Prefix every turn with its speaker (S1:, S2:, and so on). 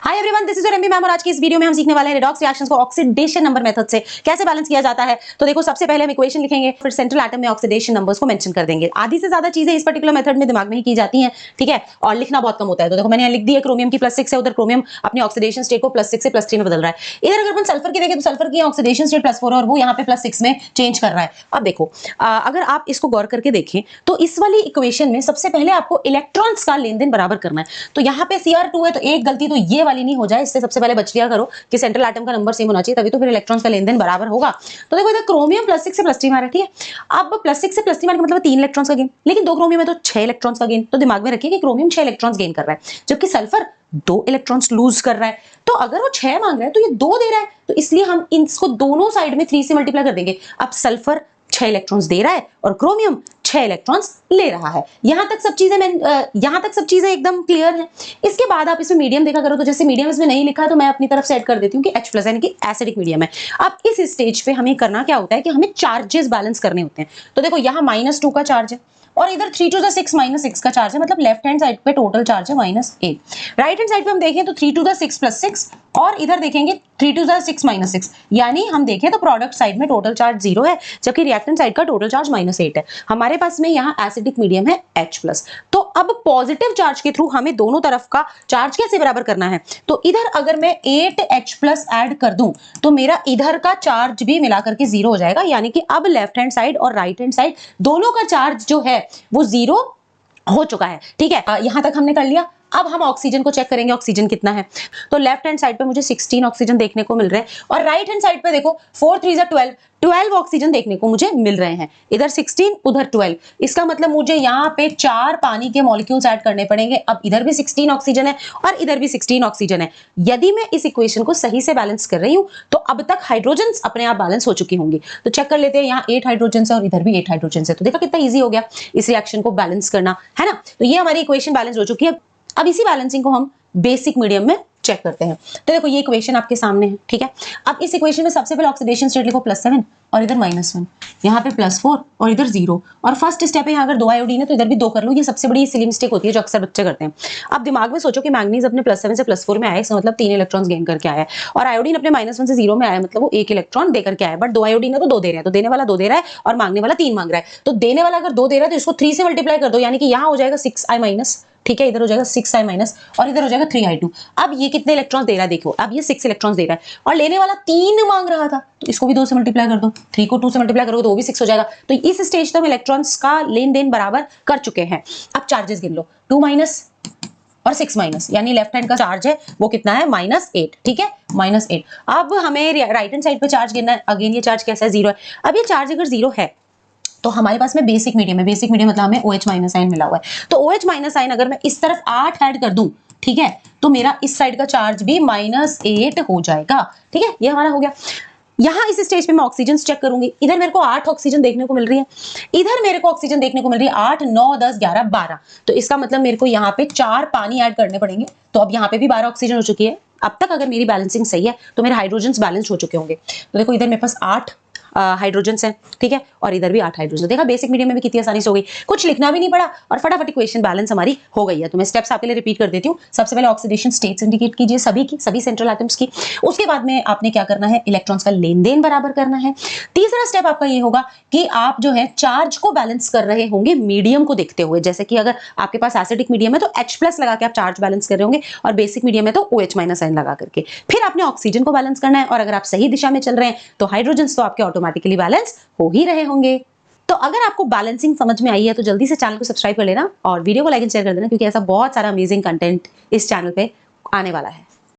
S1: Hi everyone, this is your MB ma'am और आज की इस वीडियो में हम सीखने वाले हैं रेडॉक्स रिएक्शंस को ऑक्सीडेशन नंबर मेथड से कैसे बैलेंस किया जाता है। तो देखो, सबसे पहले हम इक्वेशन लिखेंगे, फिर सेंट्रल एटम में ऑक्सीडेशन नंबर्स को मेंशन कर देंगे। आधी से ज्यादा चीजें इस पर्टिकुलर मेथड में दिमाग में ही की जाती हैं, ठीक है, और लिखना बहुत कम होता है। तो देखो, मैंने यहाँ लिख दी है क्रोमियम की +6 है, उधर क्रोमियम अपनी ऑक्सीडेशन स्टेट को +6 से +3 में बदल रहा है। इधर अगर अपन सल्फर की देखें तो सल्फर की ऑक्सीडेशन स्टेट +4 है और वो यहाँ पे +6 में चेंज कर रहा है। अब देखो, अगर आप इसको गौर करके देखें तो इस वाली इक्वेशन में सबसे पहले आपको इलेक्ट्रॉन्स का लेन देन बराबर करना है। तो यहाँ पे Cr2 है, तो एक गलती तो ये वाली नहीं हो जाए, इससे सबसे पहले बच लिया करो कि सेंट्रल एटम का नंबर सेम होना चाहिए, तभी तो फिर इलेक्ट्रॉन्स का लेन देन बराबर होगा। तो देखो, इधर क्रोमियम +6 से +3 आ रहा है, ठीक है। अब +6 से +3 का मतलब 3 इलेक्ट्रॉन्स का गेन, लेकिन 2 क्रोमियम है तो 6 इलेक्ट्रॉन्स का गेन। तो दिमाग में रखिए कि क्रोमियम 6 इलेक्ट्रॉन्स गेन कर रहा है, जबकि सल्फर 2 इलेक्ट्रॉन्स लूज कर रहा है। तो अगर वो 6 मांग रहा है तो ये 2 दे रहा है, तो इसलिए हम इसको दोनों साइड में 3 से मल्टीप्लाई कर देंगे। अब सल्फर 6 इलेक्ट्रॉन्स दे रहा है और क्रोमियम 6 इलेक्ट्रॉन्स ले रहा है। यहां तक सब चीजें एकदम क्लियर हैं। इसके बाद आप इसमें मीडियम देखा करो, तो जैसे मीडियम इसमें नहीं लिखा तो मैं अपनी तरफ से ऐड कर देती हूँ कि H+ यानी कि एसिडिक मीडियम है। अब इस स्टेज पे हमें करना क्या होता है कि हमें चार्जेस बैलेंस करने होते हैं। तो देखो, यहाँ -2 का चार्ज है और इधर 3 to the 6 -6 का चार्ज है, मतलब लेफ्ट हैंड साइड पे टोटल चार्ज है -8। राइट हैंड साइड पे हम देखें तो 3 to the 6 +6 और इधर देखेंगे 3 to the 6 -6, यानी हम देखें तो प्रोडक्ट साइड में टोटल चार्ज 0 है, जबकि रिएक्टेंट साइड का टोटल चार्ज -8 है। हमारे पास में यहाँ एसिडिक मीडियम है H+। तो अब पॉजिटिव चार्ज के थ्रू हमें दोनों तरफ का चार्ज कैसे बराबर करना है। तो इधर अगर मैं 8H+ ऐड कर दूं तो मेरा इधर का चार्ज भी मिलाकर के 0 हो जाएगा, यानी कि अब लेफ्ट हैंड साइड और राइट हैंड साइड दोनों का चार्ज जो है वो 0 हो चुका है, ठीक है। यहां तक हमने कर लिया। अब हम ऑक्सीजन को चेक करेंगे, ऑक्सीजन कितना है। तो लेफ्ट हैंड साइड पे मुझे 16 ऑक्सीजन देखने को मिल रहे हैं और राइट हैंड साइड पे देखो 4 3 12 ऑक्सीजन देखने को मुझे मिल रहे हैं। इधर 16 उधर 12, इसका मतलब मुझे यहाँ पे 4 पानी के मॉलिक्यूल्स ऐड करने पड़ेंगे। अब इधर भी 16 ऑक्सीजन है और इधर भी 16 ऑक्सीजन है। यदि मैं इस इक्वेशन को सही से बैलेंस कर रही हूँ तो अब तक हाइड्रोजन्स अपने आप बैलेंस हो चुकी होंगी। तो चेक कर लेते हैं, यहाँ 8 हाइड्रोजन है और इधर भी 8 हाइड्रोजन है। तो देखा कितना ईजी हो गया इस रिएक्शन को बैलेंस करना, है ना। तो ये हमारी इक्वेशन बैलेंस हो चुकी है। अब इसी बैलेंसिंग को हम बेसिक मीडियम में चेक करते हैं। तो देखो, ये इक्वेशन आपके सामने है, ठीक है। अब इस इक्वेशन में सबसे पहले ऑक्सीडेशन स्टेट लिखो +7 और इधर -1, यहाँ पे +4 और इधर 0। और फर्स्ट स्टेप है, यहाँ अगर 2 आयोडीन है तो इधर भी 2 कर लो। ये सबसे बड़ी सिली मिस्टेक होती है जो अक्सर बच्चे करते हैं। अब दिमाग में सोचो कि मैंगनीज अपने +7 से +4 में आया, इसका मतलब 3 इलेक्ट्रॉन्स गेन करके आया है, और आयोडीन अपने -1 से 0 में आया, मतलब वो 1 इलेक्ट्रॉन दे करके आया। बट 2 आयोडीन है तो 2 दे रहे हैं, तो देने वाला 2 दे रहा है और मांगने वाला 3 मांग रहा है। तो देने वाला अगर 2 दे रहा है तो इसको 3 से मल्टीप्लाई कर दो, यानी कि यहाँ हो जाएगा 6I-, ठीक है। इधर हो जाएगा 6I- और इधर हो जाएगा 3I2। अब ये कितने इलेक्ट्रॉन्स दे रहा है देखो, अब ये 6 इलेक्ट्रॉन्स दे रहा है और लेने वाला 3 मांग रहा था, तो इसको भी 2 से मल्टीप्लाई कर दो। 3 को 2 से मल्टीप्लाई करोगे तो वो भी 6 हो जाएगा। तो इस स्टेज तक हम इलेक्ट्रॉन्स का लेन देन बराबर कर चुके हैं। अब चार्जेस गिन लो, 2- और 6-, यानी लेफ्ट हैंड का चार्ज है वो कितना है -8, ठीक है, -8। अब हमें राइट हैंड साइड पे चार्ज गिनना है। अगेन ये चार्ज कैसा है, 0 है। अब ये चार्ज अगर 0 है तो हमारे पास में बेसिक मीडियम है। बेसिक मीडियम मतलब हमें OH- आयन मिला हुआ है। तो OH- आयन अगर मैं इस तरफ 8 ऐड कर दूं, ठीक है, तो मेरा इस साइड का चार्ज भी -8 हो जाएगा, ठीक है। ये हमारा हो गया। यहां इस स्टेज पे मैं ऑक्सीजन चेक करूंगी। इधर मेरे को 8 ऑक्सीजन देखने को मिल रही है, इधर मेरे को ऑक्सीजन देखने को मिल रही है 8 9 10 11 12। तो इसका मतलब मेरे को यहाँ पे 4 पानी ऐड करने पड़ेंगे। तो अब यहाँ पे भी 12 ऑक्सीजन हो चुकी है। अब तक अगर मेरी बैलेंसिंग सही है तो मेरे हाइड्रोजन बैलेंस हो चुके होंगे। तो देखो, इधर मेरे पास 8 हाइड्रोजन है, ठीक है, और इधर भी 8 हाइड्रोजन। देखा बेसिक मीडियम में भी कितनी आसानी से हो गई, कुछ लिखना भी नहीं पड़ा और फटाफट इक्वेशन बैलेंस हमारी हो गई है। तो मैं स्टेप्स आपके लिए रिपीट कर देती हूँ। सबसे पहले ऑक्सीडेशन स्टेट्स इंडिकेट कीजिए सभी सेंट्रल एटम्स की। उसके बाद में आपने क्या करना है, इलेक्ट्रॉन्स का लेन देन बराबर करना है। तीसरा स्टेप आपका ये होगा कि आप जो है चार्ज को बैलेंस कर रहे होंगे मीडियम को देखते हुए। जैसे कि अगर आपके पास एसिडिक मीडियम है तो H+ लगा के आप चार्ज बैलेंस कर रहे होंगे और बेसिक मीडियम है तो OH- आयन लगा करके। फिर आपने ऑक्सीजन को बैलेंस करना है और अगर आप सही दिशा में चल रहे हैं तो हाइड्रोजन तो आपके ऑटोमेटिकली बैलेंस हो ही रहे होंगे। तो अगर आपको बैलेंसिंग समझ में आई है तो जल्दी से चैनल को सब्सक्राइब कर लेना और वीडियो को लाइक एंड शेयर कर देना, क्योंकि ऐसा बहुत सारा अमेजिंग कंटेंट इस चैनल पे आने वाला है।